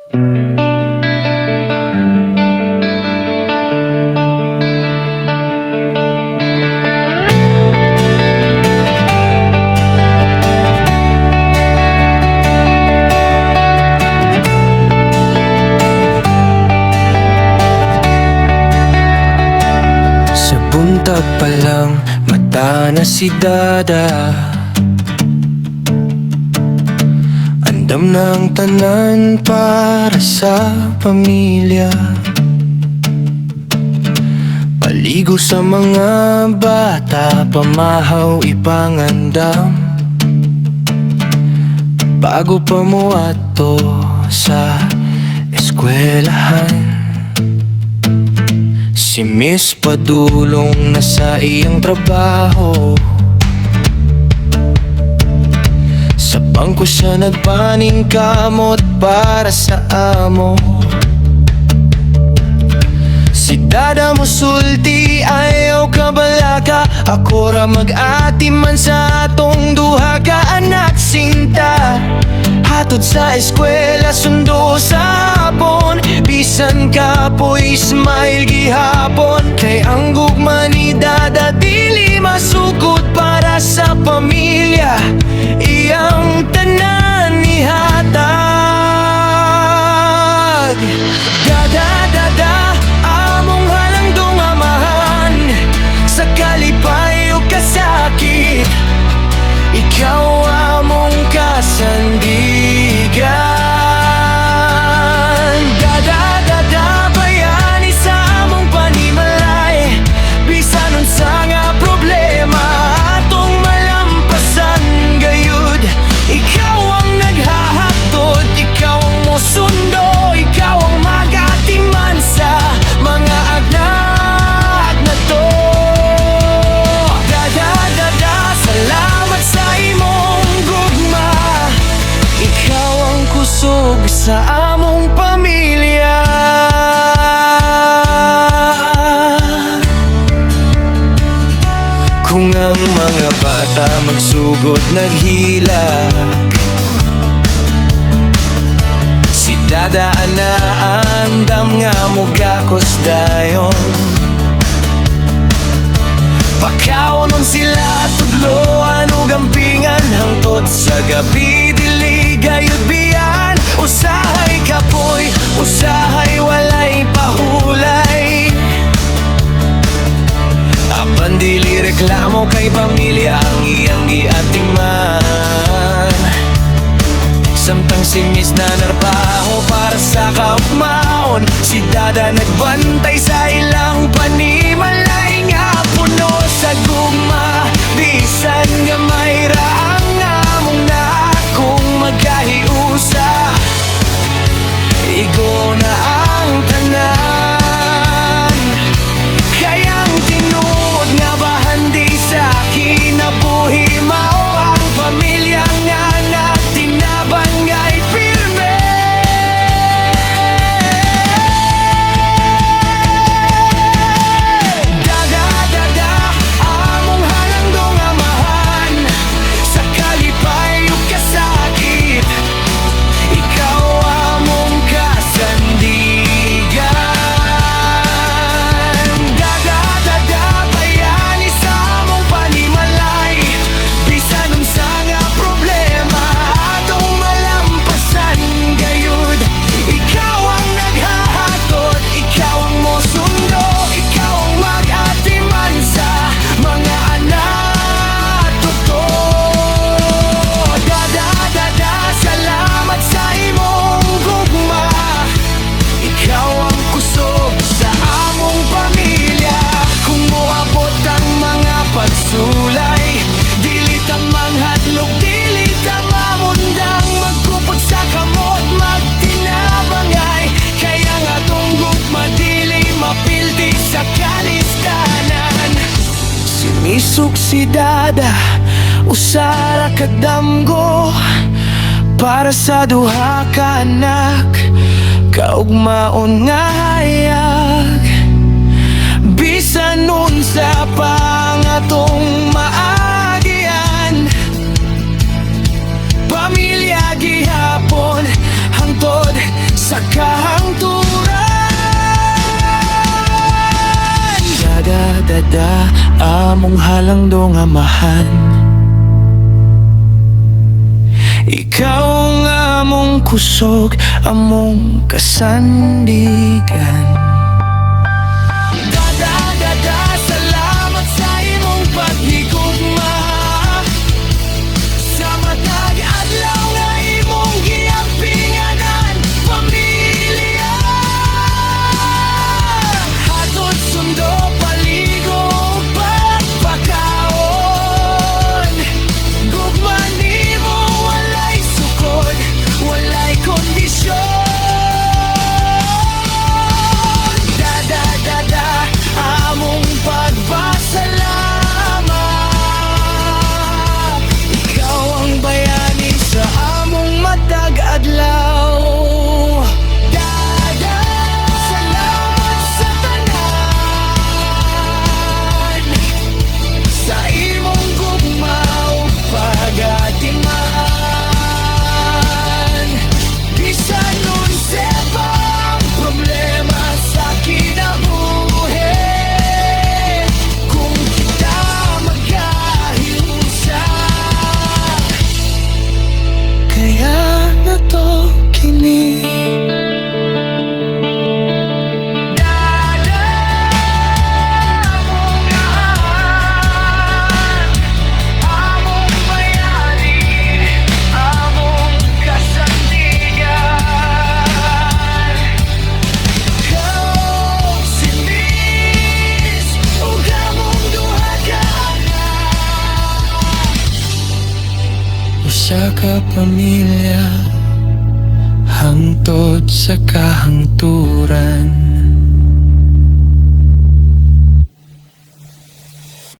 Sa buntag pa lang, mata na si Dada. Andam ng tanan para sa pamilya. Paligo sa mga bata, pamahaw ipangandam. Bago pa mo ato sa eskwelahan. Si Miss padulong na sa iyang trabaho. Sa bangko siya nagpaning kamot para sa amo. Si Dada mo sulti, ayaw ka balaka. Ako ra mag-ati man sa atong duha ka anak sinta. Hatod sa eskwela, sundo sa hapon. Bisan ka po'y smile gihapon. Kay ang gugma ni Dada dili masugod para sa pamilya. Iyang tanan ihatag. Dada, Dada, among halandong amahan. Sa kalipay o kasakit, ikaw among kasandigan. Dada, Dada, bayani sa among panimalay. Bisan unsa nga problema atong malampasan gayud. Ikaw ang naghahatod, ikaw ang mosundo, ikaw ang magatiman sa mga anak na to. Dada, Dada, salamat sa imong gugma. Ikaw ang kusog sa among pamilya. Kung ang mga bata magsugod naghila, si Dada ana andam nga mugakos dayon. Pakaunon sila tudloan o gampingan hangtod sa gabi dili gayud biyan. Usahay kapoy, usahay walay pahulay. Apan dili reklamo kay pamilya ang iyang giatiman. Samtang si Miss na narbaho para sa kaugmaon, si Dada nagbantay sa ilang panimalay nga puno sa gugma. Bisan nga may raang among na akong magkahiusa. Igo na ang tanan. Kayang tinuod nga bahandi sa kinabuhi mao ang pamilya nga nagtinaban nga'y pirme. Dada, Dada, among halandong amahan. Sa kalipay o kasakit, ikaw among kasandigan. Dada, Dada, bayani sa among panimalay. Bisan unsa nga problema atong malampasan gayud. Ikaw ang naghahatod, ikaw ang mosundo, ikaw ang mag-atiman sa mga anak to. Dada, Dada, salamat sa imong gugma. Ikaw ang kusog sa among pamilya. Kung moabot ang mga pagsulay, dili ta manghadlok, dili ta mamundang. Magkupot sa kamot, magtinabangay. Kaya nga atong gugma dili mapildi sa kalistanan. Sinisok si Dada, usara kadamgo. Para sa duha ka anak, kaugmaon nga hayag. Bisan unsa pa nga tong maagian, pamilya gihapon hangtod sa sa kahangturan. Dada, among halang dong amahan. Ikaw ang among kusog, among kasandigan. Dada, salamat sa imong paghigugma. Sa matag adlaw nga imong giampinganan, pamilya. Hatod sundo, paligo, pagpakaon. Gugma nimo walay sukod, walay kondisyon. Dada, among pagpasalamat. Ikaw ang bayani sa among matag adlaw. Dada, salamat sa tanan, sa imong gugma o pagatiman. Bisan unsa pa ang problema sa kinabuhi, kung kita magkahiusa, kaya na to kini. Dada, among ahan, among bayani, among kasandigan. Ikaw sinis, ug among duha ka anak. Usa ka pamilya, hangtod sa kahangturan.